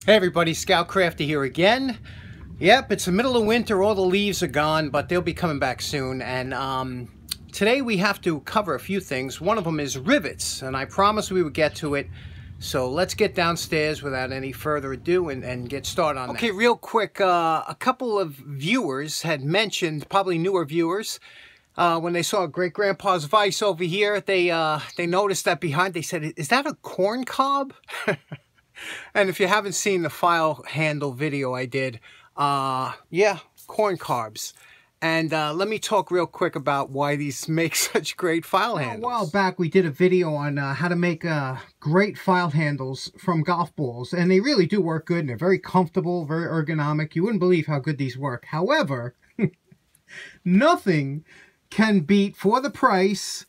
Hey everybody, Scout Crafty here again. Yep, it's the middle of winter, all the leaves are gone, but they'll be coming back soon. And today we have to cover a few things. One of them is rivets, and I promised we would get to it. So let's get downstairs without any further ado and get started on that. Okay, real quick, a couple of viewers had mentioned, probably newer viewers, when they saw Great Grandpa's Vice over here, they noticed that behind, they said, "Is that a corn cob?" And if you haven't seen the file handle video I did, yeah, corn cobs. And let me talk real quick about why these make such great file handles. A while back we did a video on how to make great file handles from golf balls. And they really do work good, and they're very comfortable, very ergonomic. You wouldn't believe how good these work. However, nothing can beat, for the price,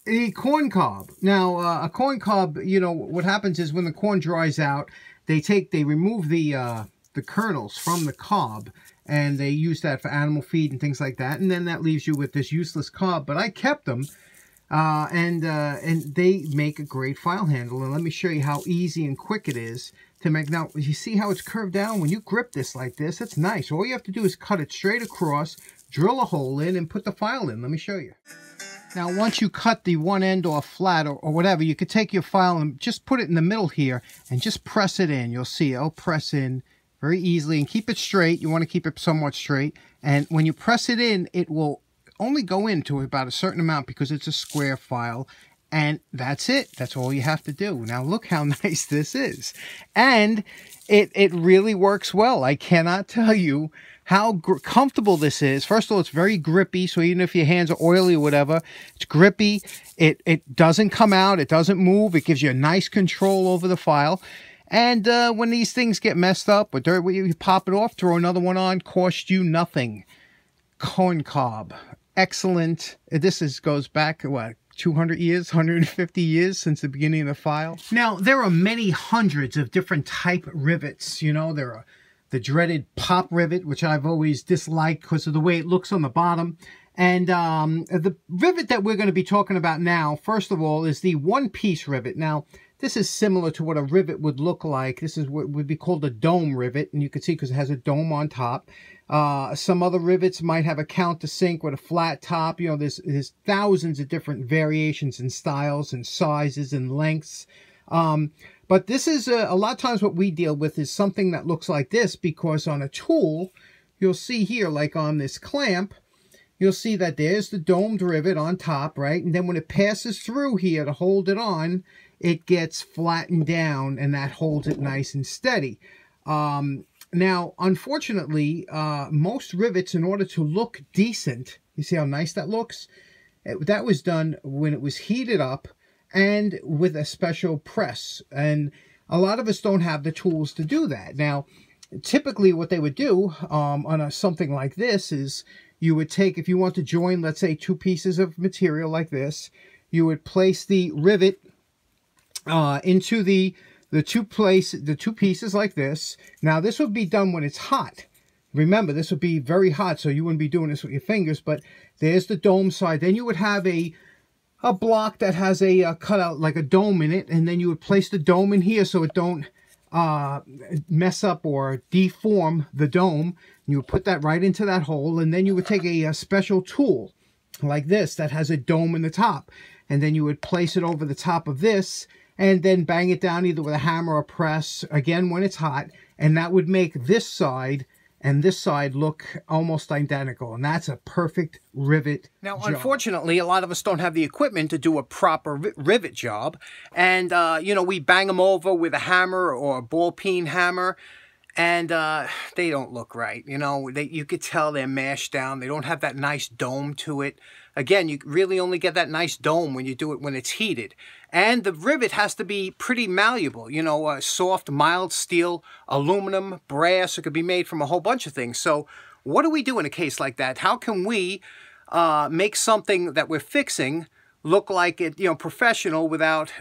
a corn cob. Now, a corn cob, you know, what happens is when the corn dries out, they remove the kernels from the cob, and they use that for animal feed and things like that, and then that leaves you with this useless cob. But I kept them, and they make a great file handle. And let me show you how easy and quick it is to make. Now, you see how it's curved down? When you grip this like this, it's nice. All you have to do is cut it straight across, drill a hole in, and put the file in. Let me show you. Now, once you cut the one end off flat or whatever, you could take your file and just put it in the middle here and just press it in. You'll see it'll press in very easily, and keep it straight. You want to keep it somewhat straight. And when you press it in, it will only go into about a certain amount because it's a square file. And that's it. That's all you have to do. Now, look how nice this is. And it really works well. I cannot tell you how comfortable this is. First of all, it's very grippy, so even if your hands are oily or whatever, it's grippy. It doesn't come out. It doesn't move. It gives you a nice control over the file. And when these things get messed up or dirt, you pop it off, throw another one on, cost you nothing. Corn cob. Excellent. This goes back, what, 200 years, 150 years since the beginning of the file. Now, there are many hundreds of different type rivets. You know, there are the dreaded pop rivet, which I've always disliked because of the way it looks on the bottom. And the rivet that we're going to be talking about now, first of all, is the one-piece rivet. Now, this is similar to what a rivet would look like. This is what would be called a dome rivet, and you can see because it has a dome on top. Some other rivets might have a countersink with a flat top. You know, there's thousands of different variations and styles and sizes and lengths. But this is a lot of times what we deal with is something that looks like this, because on a tool, you'll see here, like on this clamp, you'll see that there's the domed rivet on top, right? And then when it passes through here to hold it on, it gets flattened down, and that holds it nice and steady. Now, unfortunately, most rivets, in order to look decent, you see how nice that looks? That was done when it was heated up and with a special press. And a lot of us don't have the tools to do that. Now, typically what they would do on something like this is you would take, if you want to join, let's say, two pieces of material like this, you would place the rivet into the two pieces like this. Now, this would be done when it's hot. Remember, this would be very hot, so you wouldn't be doing this with your fingers, but there's the dome side. Then you would have a block that has a cutout like a dome in it, and then you would place the dome in here so it don't mess up or deform the dome. You would put that right into that hole, and then you would take a special tool like this that has a dome in the top, and then you would place it over the top of this and then bang it down either with a hammer or press, again, when it's hot, and that would make this side and this side look almost identical, and that's a perfect rivet job. Unfortunately, a lot of us don't have the equipment to do a proper rivet job, and, you know, we bang them over with a hammer or a ball peen hammer, and they don't look right. You know, you could tell they're mashed down. They don't have that nice dome to it. Again, you really only get that nice dome when you do it when it's heated. And the rivet has to be pretty malleable. You know, soft, mild steel, aluminum, brass. It could be made from a whole bunch of things. So what do we do in a case like that? How can we make something that we're fixing look like it, you know, professional without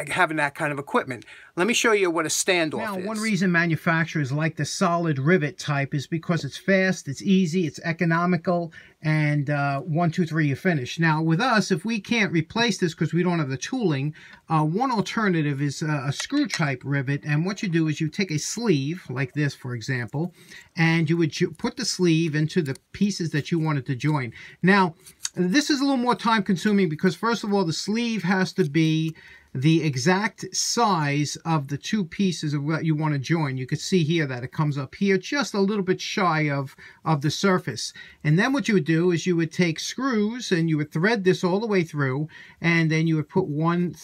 having that kind of equipment. Let me show you what a standoff now, is. One reason manufacturers like the solid rivet type is because it's fast, it's easy, it's economical, and 1, 2, 3, you finish. Now, with us, if we can't replace this because we don't have the tooling, one alternative is a screw type rivet. And what you do is you take a sleeve, like this, for example, and you would put the sleeve into the pieces that you wanted to join. Now, this is a little more time consuming because, first of all, the sleeve has to be the exact size of the two pieces of what you want to join. You can see here that it comes up here just a little bit shy of the surface. And then what you would do is you would take screws and you would thread this all the way through, and then you would put one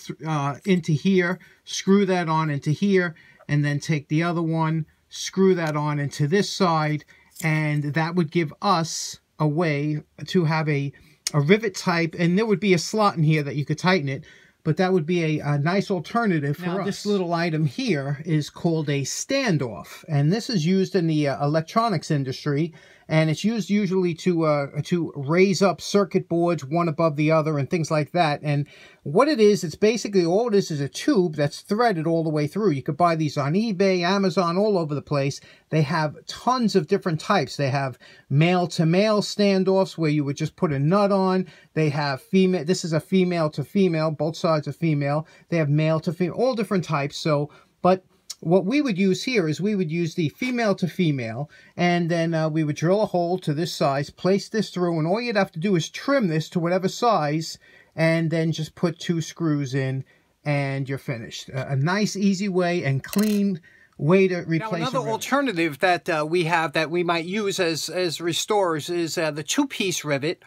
into here, screw that on into here, and then take the other one, screw that on into this side, and that would give us a way to have a rivet type, and there would be a slot in here that you could tighten it. But that would be a nice alternative for us. This little item here is called a standoff, and this is used in the electronics industry, and it's used usually to raise up circuit boards one above the other and things like that. And what it is, it's basically all it is a tube that's threaded all the way through. You could buy these on eBay, Amazon, all over the place. They have tons of different types. They have male-to-male standoffs where you would just put a nut on. They have female. This is a female-to-female. Both sides are female. They have male-to-female, all different types. So, but what we would use here is we would use the female to female, and then we would drill a hole to this size, place this through, and all you'd have to do is trim this to whatever size, and then just put 2 screws in, and you're finished. A nice, easy way and clean way to replace. Now, another alternative that we have that we might use as restorers is the 2-piece rivet.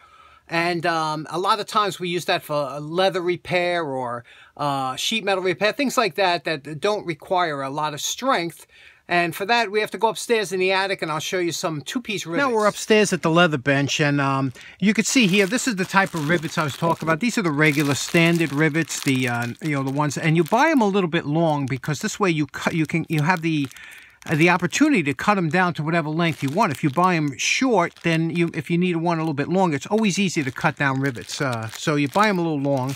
And a lot of times we use that for leather repair or sheet metal repair, things like that that don't require a lot of strength. And for that, we have to go upstairs in the attic, and I'll show you some 2-piece rivets. Now we're upstairs at the leather bench, and you can see here, this is the type of rivets I was talking about. These are the regular standard rivets, the the ones, and you buy them a little bit long because this way you have the opportunity to cut them down to whatever length you want. If you buy them short, then if you need one a little bit longer, it's always easy to cut down rivets. So you buy them a little long.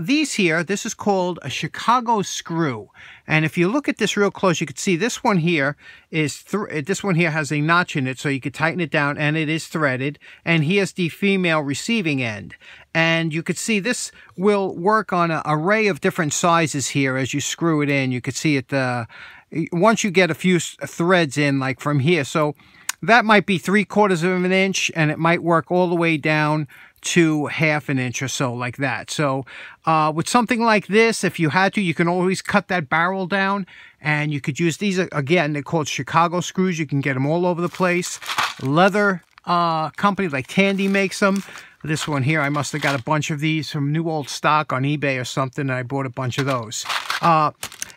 These here, this is called a Chicago screw. And if you look at this real close, you can see this one here is this one here has a notch in it, so you can tighten it down, and it is threaded. And here's the female receiving end. And you could see this will work on an array of different sizes here as you screw it in. You could see it once you get a few threads in, like from here. So that might be 3/4 of an inch, and it might work all the way down to 1/2 inch or so, like that. So with something like this, if you had to, you can always cut that barrel down, and you could use these. Again, they're called Chicago screws. You can get them all over the place. Leather company like Tandy makes them. This one here, I must have got a bunch of these from new old stock on eBay or something, and I bought a bunch of those.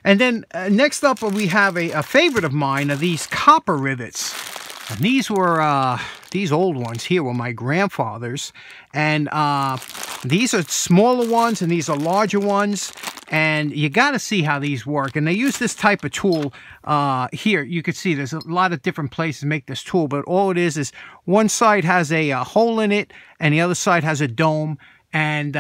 And then next up, we have a favorite of mine, are these copper rivets. And these were, these old ones here were my grandfather's. And these are smaller ones, and these are larger ones. And you got to see how these work. And they use this type of tool here. You can see there's a lot of different places to make this tool. But all it is one side has a hole in it, and the other side has a dome. And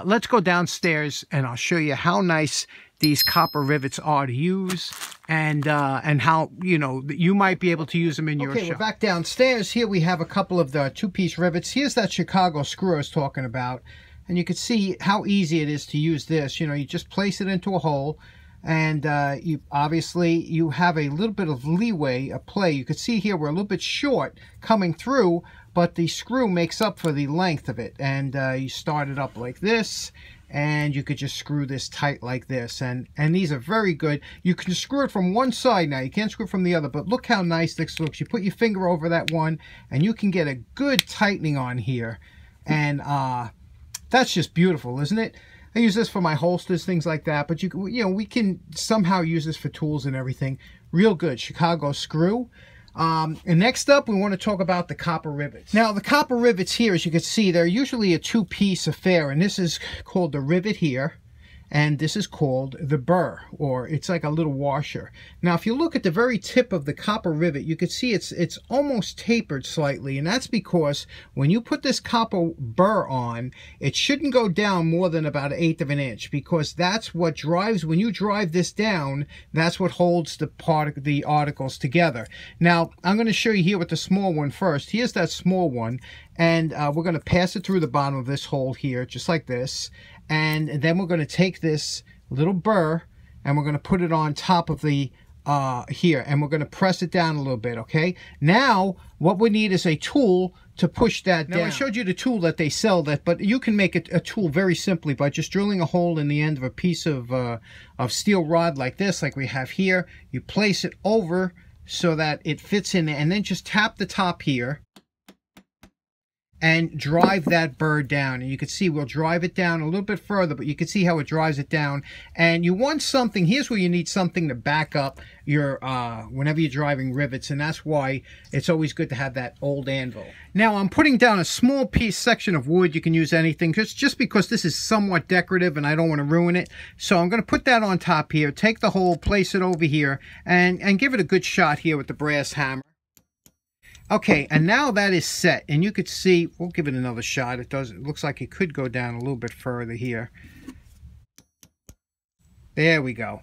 let's go downstairs, and I'll show you how nice these copper rivets are to use, and how, you might be able to use them in your shop. Okay, we're back downstairs. Here we have a couple of the 2-piece rivets. Here's that Chicago screw I was talking about, and you can see how easy it is to use this. You just place it into a hole, and you have a little bit of leeway, a play. You can see here we're a little bit short coming through, but the screw makes up for the length of it, and you start it up like this, and you could just screw this tight like this, and these are very good. You can screw it from one side now, you can't screw it from the other, but look how nice this looks. You put your finger over that one, and you can get a good tightening on here, and that's just beautiful, isn't it? I use this for my holsters, things like that, but we can somehow use this for tools and everything. Real good Chicago screw. And next up, we want to talk about the copper rivets. Now, the copper rivets here, as you can see, they're usually a 2-piece affair, and this is called the rivet here, and this is called the burr, or it's like a little washer. Now if you look at the very tip of the copper rivet, you can see it's almost tapered slightly, and that's because when you put this copper burr on, it shouldn't go down more than about 1/8 of an inch, because that's what drives, when you drive this down, that's what holds the articles together. Now I'm going to show you here with the small one first. Here's that small one, and we're going to pass it through the bottom of this hole here, just like this. And then we're going to take this little burr and we're going to put it on top of the here, and we're going to press it down a little bit. Okay, now what we need is a tool to push that down. Now I showed you the tool that they sell, but you can make a tool very simply by just drilling a hole in the end of a piece of steel rod like this, like we have here. You place it over so that it fits in there, and then just tap the top here and drive that burr down. And you can see we'll drive it down a little bit further, but you can see how it drives it down. And you want something, here's where you need something to back up your whenever you're driving rivets, and that's why it's always good to have that old anvil. Now I'm putting down a small section of wood. You can use anything, just because this is somewhat decorative and I don't want to ruin it. So I'm going to put that on top here, take the hole, place it over here, and give it a good shot here with the brass hammer. Okay, and now that is set, and you could see, we'll give it another shot. It looks like it could go down a little bit further here. There we go.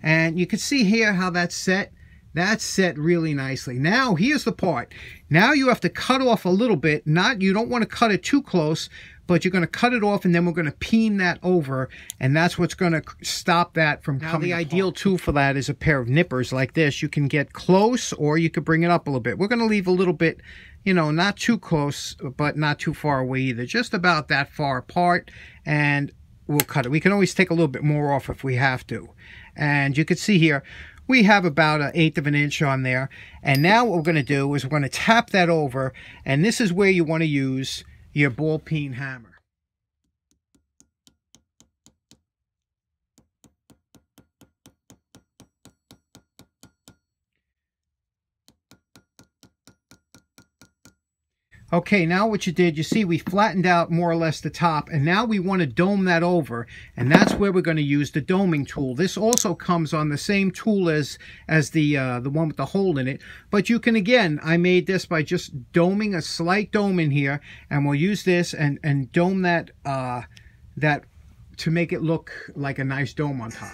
And you can see here how that's set. That's set really nicely. Now here's the part. Now you have to cut off a little bit. You don't want to cut it too close, but you're going to cut it off, and then we're going to peen that over, and that's what's going to stop that from coming apart. The ideal tool for that is a pair of nippers like this. You can get close, or you could bring it up a little bit. We're going to leave a little bit, you know, not too close, but not too far away either. Just about that far apart, and we'll cut it. We can always take a little bit more off if we have to. And you can see here, we have about 1/8 of an inch on there. And now what we're going to do is we're going to tap that over, and this is where you want to use your ball peen hammer. Okay, now what you did, you see we flattened out more or less the top, and now we want to dome that over, and that's where we're going to use the doming tool. This also comes on the same tool as the one with the hole in it, but you can, again, I made this by just doming a slight dome in here, and we'll use this and dome that to make it look like a nice dome on top.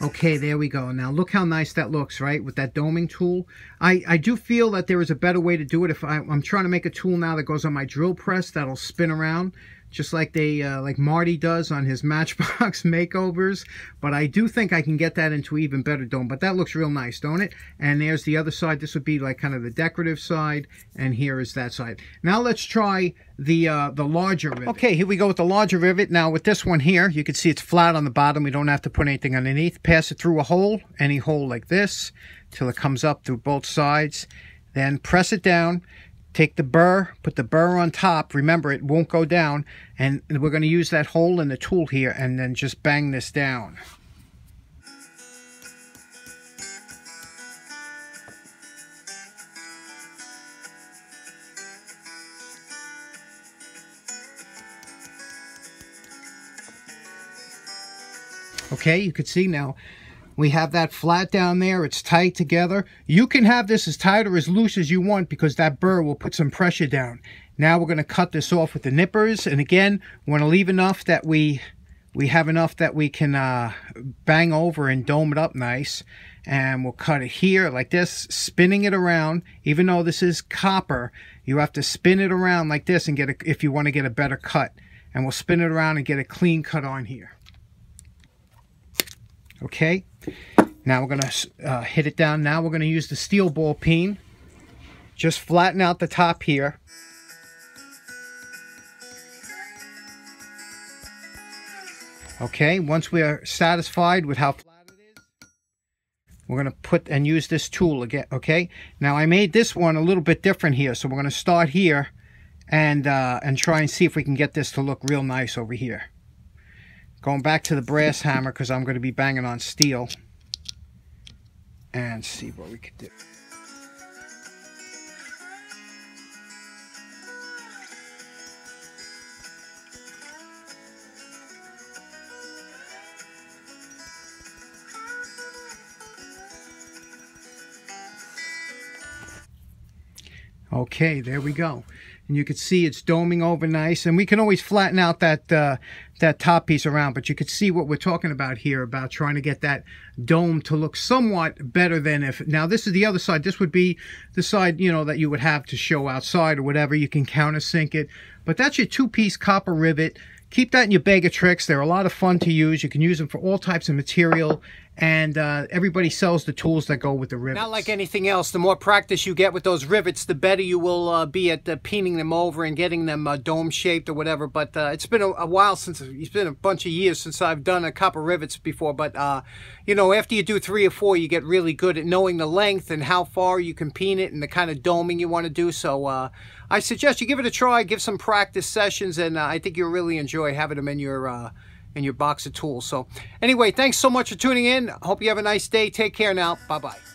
Okay, there we go. Now look how nice that looks, right, with that doming tool. I do feel that there is a better way to do it. If I'm trying to make a tool now that goes on my drill press that'll spin around, just like like Marty does on his Matchbox makeovers. But I do think I can get that into an even better dome. But that looks real nice, don't it? And there's the other side. This would be like kind of the decorative side, and here is that side. Now let's try the larger rivet. Okay, here we go with the larger rivet. Now with this one here, you can see it's flat on the bottom. We don't have to put anything underneath. Pass it through a hole, any hole like this, till it comes up through both sides. Then press it down. Take the burr, put the burr on top. Remember, it won't go down. And we're going to use that hole in the tool here and then just bang this down. Okay, you can see now we have that flat down there. It's tight together. You can have this as tight or as loose as you want, because that burr will put some pressure down. Now we're going to cut this off with the nippers. And again, we want to leave enough that we have enough that we can bang over and dome it up nice. And we'll cut it here like this, spinning it around. Even though this is copper, you have to spin it around like this and get if you want to get a better cut. And we'll spin it around and get a clean cut on here. Okay, now we're going to hit it down. Now we're going to use the steel ball peen. Just flatten out the top here. Okay, once we are satisfied with how flat it is, we're going to put and use this tool again. Okay, now I made this one a little bit different here, so we're going to start here and try and see if we can get this to look real nice over here. Going back to the brass hammer, because I'm going to be banging on steel, and see what we could do. Okay, there we go. And you can see it's doming over nice. And we can always flatten out that that top piece around, but you can see what we're talking about here, about trying to get that dome to look somewhat better than if... Now, this is the other side. This would be the side, you know, that you would have to show outside or whatever. You can countersink it. But that's your two-piece copper rivet. Keep that in your bag of tricks. They're a lot of fun to use. You can use them for all types of material, and everybody sells the tools that go with the rivets. Not like anything else, the more practice you get with those rivets, the better you will be at peening them over and getting them dome-shaped or whatever. But it's been a while since, it's been a bunch of years since I've done a copper rivets before. But, you know, after you do 3 or 4, you get really good at knowing the length and how far you can peen it and the kind of doming you want to do. So I suggest you give it a try, give some practice sessions, and I think you'll really enjoy having them in your box of tools. So anyway, thanks so much for tuning in. I hope you have a nice day. Take care now. Bye-bye.